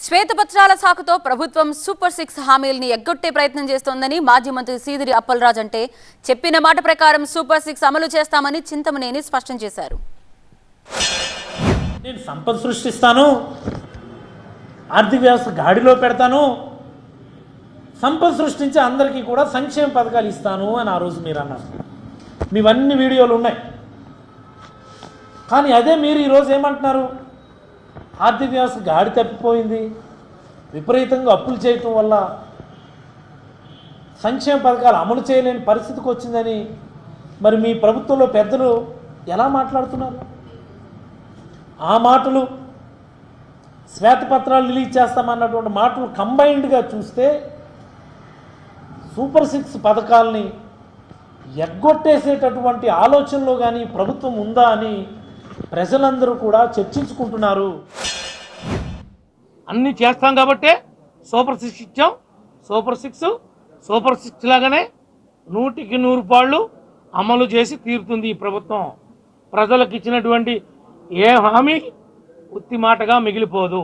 శ్వేతపత్రాల సాకుతో ప్రభుత్వం సూపర్ 6 హామీల్ని ఎగ్గొట్టే ప్రయత్నం చేస్తోందని మాజీ మంత్రి సీదిరి అప్పలరాజ్ అంటే చెప్పిన మాట ప్రకారం సూపర్ 6 అమలు చేస్తామని చింతమనేని స్పష్టం చేశారు. నేను సంపద సృష్టిస్తాను, ఆర్థిక వ్యవస్థ గాడిలో పెడతాను, సంపద సృష్టించి అందరికీ కూడా సంక్షేమ పథకాలు ఇస్తాను అని ఆ రోజు మీరు అన్నారు. మీవన్నీ వీడియోలు ఉన్నాయి. కానీ అదే మీరు ఈరోజు ఏమంటున్నారు? ఆర్థిక వ్యవస్థ గాడి తప్పిపోయింది, విపరీతంగా అప్పులు చేయటం వల్ల సంక్షేమ పథకాలు అమలు చేయలేని పరిస్థితికి వచ్చిందని మరి మీ ప్రభుత్వంలో పెద్దలు ఎలా మాట్లాడుతున్నారు? ఆ మాటలు, శ్వేతపత్రాలు రిలీజ్ చేస్తామన్నటువంటి మాటలు కంబైన్డ్గా చూస్తే సూపర్ 6 పథకాలని ఎగ్గొట్టేసేటటువంటి ఆలోచనలో కానీ ప్రభుత్వం ఉందా అని ప్రజలందరూ కూడా చర్చించుకుంటున్నారు. అన్నీ చేస్తాం కాబట్టే సూపర్ 6 ఇచ్చాం. సూపర్ 6 లాగానే 100కి 100 పాళ్ళు అమలు చేసి తీరుతుంది ఈ ప్రభుత్వం. ప్రజలకు ఇచ్చినటువంటి ఏ హామీ ఉత్తి మాటగా మిగిలిపోదు.